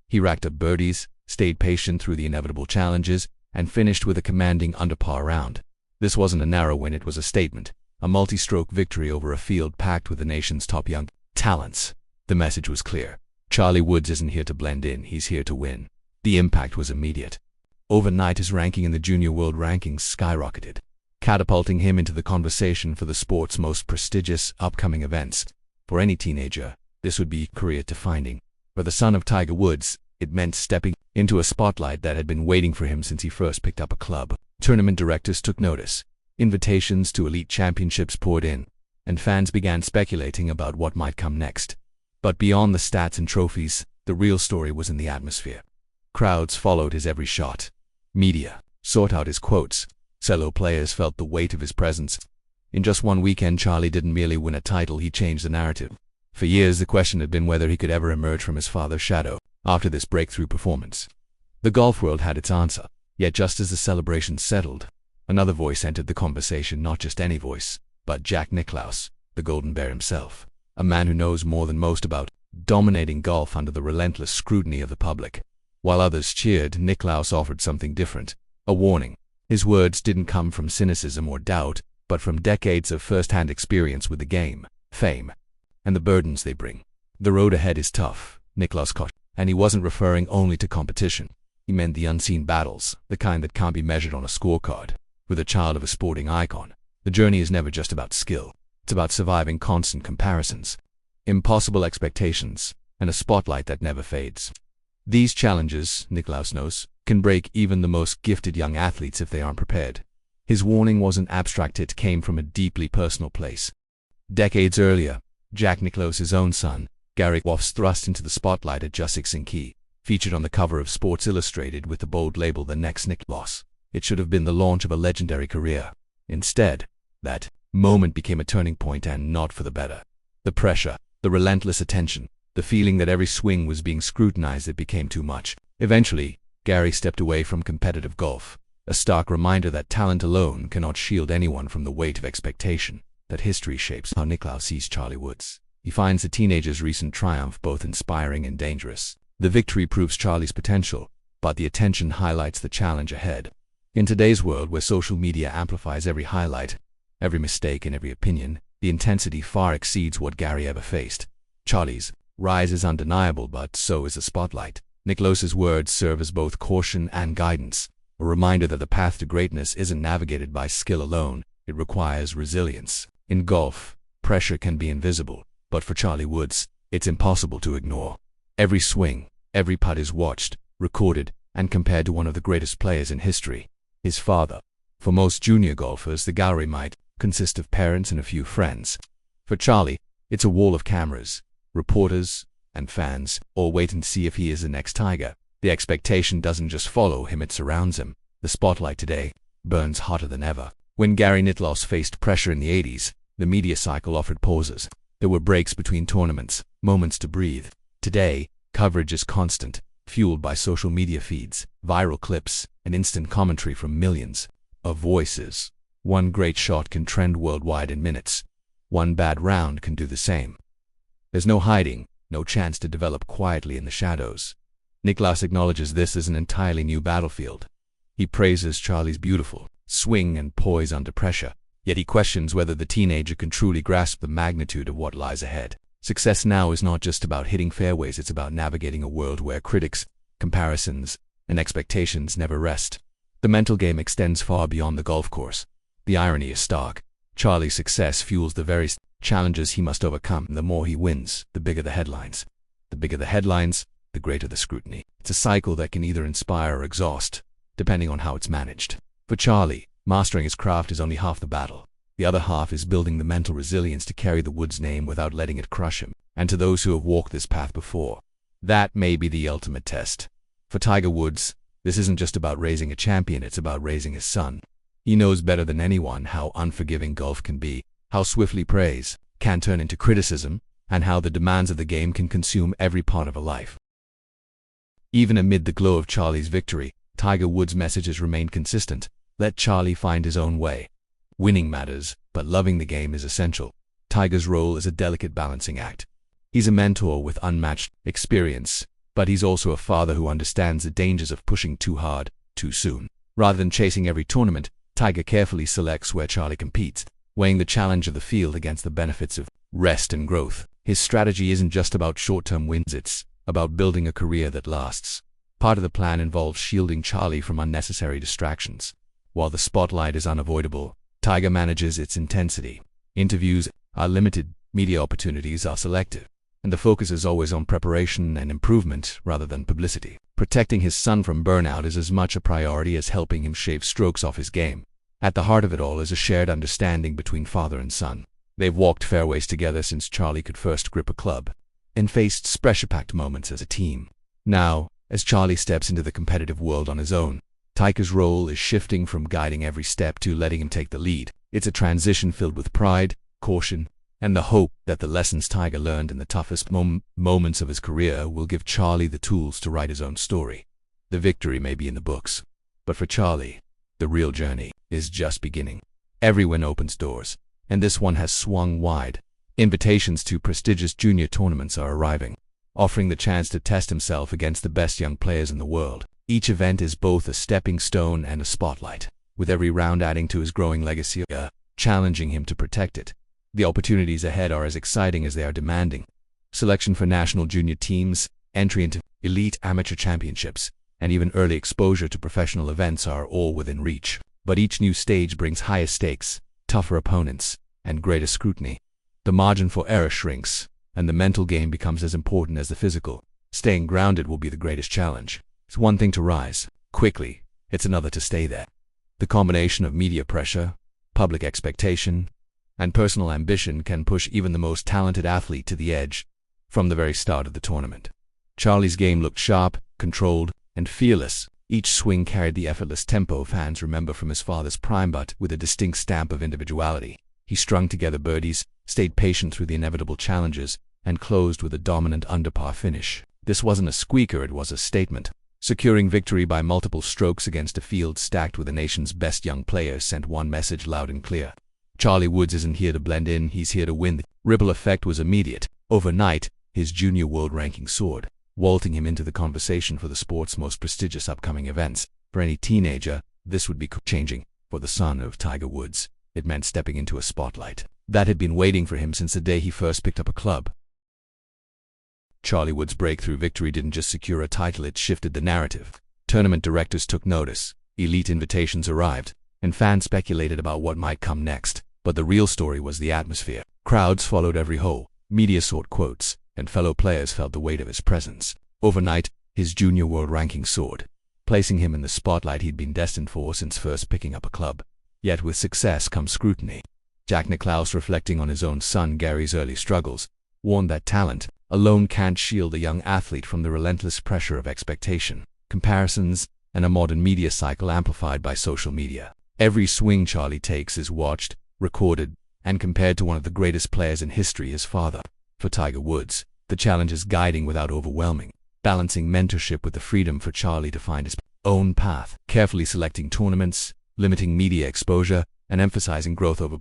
He racked up birdies, stayed patient through the inevitable challenges, and finished with a commanding under-par round. This wasn't a narrow win, it was a statement, a multi-stroke victory over a field packed with the nation's top young talents. The message was clear. CharlieWoods isn't here to blend in, he's here to win. The impact was immediate. Overnight, his ranking in the junior world rankings skyrocketed, catapulting him into the conversation for the sport's most prestigious upcoming events. For any teenager, this would be career-defining. For the son of Tiger Woods, it meant stepping into a spotlight that had been waiting for him since he first picked up a club. Tournament directors took notice. Invitations to elite championships poured in, and fans began speculating about what might come next. But beyond the stats and trophies, the real story was in the atmosphere. Crowds followed his every shot. Media sought out his quotes. Fellow players felt the weight of his presence. In just one weekend, Charlie didn't merely win a title, he changed the narrative. For years, the question had been whether he could ever emerge from his father's shadow after this breakthrough performance. The golf world had its answer, yet just as the celebration settled, another voice entered the conversation, not just any voice, but JackNicklaus, the Golden Bear himself, a man who knows more than most about dominating golf under the relentless scrutiny of the public. While others cheered, Nicklaus offered something different, a warning. His words didn't come from cynicism or doubt, but from decades of first-hand experience with the game, fame, and the burdens they bring. The road ahead is tough, Nicklaus cautioned, and he wasn't referring only to competition. He meant the unseen battles, the kind that can't be measured on a scorecard. With a child of a sporting icon, the journey is never just about skill. It's about surviving constant comparisons, impossible expectations, and a spotlight that never fades. These challenges, Nicklaus knows, can break even the most gifted young athletes if they aren't prepared. His warning wasn't abstract, it came from a deeply personal place. Decades earlier, JackNicklaus' own son, Gary, was thrust into the spotlight at just 16, featured on the cover of Sports Illustrated with the bold label "The Next Nicklaus." It should have been the launch of a legendary career. Instead, that moment became a turning point, and not for the better. The pressure, the relentless attention, the feeling that every swing was being scrutinized, it became too much. Eventually, Gary stepped away from competitive golf, a stark reminder that talent alone cannot shield anyone from the weight of expectation. That history shapes how Nicklaus sees CharlieWoods. He finds the teenager's recent triumph both inspiring and dangerous. The victory proves Charlie's potential, but the attention highlights the challenge ahead. In today's world where social media amplifies every highlight, every mistake and every opinion, the intensity far exceeds what Gary ever faced. Charlie's rise is undeniable, but so is the spotlight. Nicklaus's words serve as both caution and guidance, a reminder that the path to greatness isn't navigated by skill alone, it requires resilience. In golf, pressure can be invisible, but for CharlieWoods, it's impossible to ignore. Every swing, every putt is watched, recorded, and compared to one of the greatest players in history, his father. For most junior golfers, the gallery might consist of parents and a few friends. For Charlie, it's a wall of cameras, reporters, and fans, all waiting to see if he is the next Tiger. The expectation doesn't just follow him, it surrounds him. The spotlight today burns hotter than ever. When Gary Nicklaus faced pressure in the 80s, the media cycle offered pauses. There were breaks between tournaments, moments to breathe. Today, coverage is constant, fueled by social media feeds, viral clips, and instant commentary from millions of voices. One great shot can trend worldwide in minutes. One bad round can do the same. There's no hiding, no chance to develop quietly in the shadows. Nicklaus acknowledges this as an entirely new battlefield. He praises Charlie's beautiful swing and poise under pressure, yet he questions whether the teenager can truly grasp the magnitude of what lies ahead. Success now is not just about hitting fairways, it's about navigating a world where critics, comparisons, and expectations never rest. The mental game extends far beyond the golf course. The irony is stark. Charlie's success fuels the very challenges he must overcome. The more he wins, the bigger the headlines. The bigger the headlines, the greater the scrutiny. It's a cycle that can either inspire or exhaust, depending on how it's managed. For Charlie, mastering his craft is only half the battle. The other half is building the mental resilience to carry the Woods name without letting it crush him. And to those who have walked this path before, that may be the ultimate test. For Tiger Woods, this isn't just about raising a champion, it's about raising his son. He knows better than anyone how unforgiving golf can be, how swiftly praise can turn into criticism, and how the demands of the game can consume every part of a life. Even amid the glow of Charlie's victory, Tiger Woods' messages remained consistent. Let Charlie find his own way. Winning matters, but loving the game is essential. Tiger's role is a delicate balancing act. He's a mentor with unmatched experience, But he's also a father who understands the dangers of pushing too hard, too soon. Rather than chasing every tournament, Tiger carefully selects where Charlie competes, weighing the challenge of the field against the benefits of rest and growth. His strategy isn't just about short-term wins, it's about building a career that lasts. Part of the plan involves shielding Charlie from unnecessary distractions. While the spotlight is unavoidable, Tiger manages its intensity. Interviews are limited, media opportunities are selective, and the focus is always on preparation and improvement rather than publicity. Protecting his son from burnout is as much a priority as helping him shave strokes off his game. At the heart of it all is a shared understanding between father and son. They've walked fairways together since Charlie could first grip a club, and faced pressure-packed moments as a team. Now, as Charlie steps into the competitive world on his own, Tiger's role is shifting from guiding every step to letting him take the lead. It's a transition filled with pride, caution, and the hope that the lessons Tiger learned in the toughest moments of his career will give Charlie the tools to write his own story. The victory may be in the books, but for Charlie, the real journey is just beginning. Every win opens doors, and this one has swung wide. Invitations to prestigious junior tournaments are arriving, offering the chance to test himself against the best young players in the world. Each event is both a stepping stone and a spotlight, with every round adding to his growing legacy, challenging him to protect it. The opportunities ahead are as exciting as they are demanding. Selection for national junior teams, entry into elite amateur championships, and even early exposure to professional events are all within reach. But each new stage brings higher stakes, tougher opponents, and greater scrutiny. The margin for error shrinks, and the mental game becomes as important as the physical. Staying grounded will be the greatest challenge. It's one thing to rise quickly, it's another to stay there. The combination of media pressure, public expectation, and personal ambition can push even the most talented athlete to the edge from the very start of the tournament. Charlie's game looked sharp, controlled, and fearless. Each swing carried the effortless tempo fans remember from his father's prime, but with a distinct stamp of individuality. He strung together birdies, stayed patient through the inevitable challenges, and closed with a dominant under-par finish. This wasn't a squeaker, it was a statement. Securing victory by multiple strokes against a field stacked with the nation's best young players sent one message loud and clear. CharlieWoods isn't here to blend in, he's here to win. The ripple effect was immediate. Overnight, his junior world ranking soared, vaulting him into the conversation for the sport's most prestigious upcoming events. For any teenager, this would be changing. For the son of Tiger Woods, it meant stepping into a spotlight that had been waiting for him since the day he first picked up a club. CharlieWoods' breakthrough victory didn't just secure a title, it shifted the narrative. Tournament directors took notice, elite invitations arrived, and fans speculated about what might come next. But the real story was the atmosphere. Crowds followed every hole, media sought quotes, and fellow players felt the weight of his presence. Overnight, his junior world ranking soared, placing him in the spotlight he'd been destined for since first picking up a club. Yet with success comes scrutiny. JackNicklaus, reflecting on his own son Gary's early struggles, warned that talent alone can't shield a young athlete from the relentless pressure of expectation, comparisons, and a modern media cycle amplified by social media. Every swing Charlie takes is watched, recorded, and compared to one of the greatest players in history, his father. For Tiger Woods, the challenge is guiding without overwhelming, balancing mentorship with the freedom for Charlie to find his own path, carefully selecting tournaments, limiting media exposure, and emphasizing growth over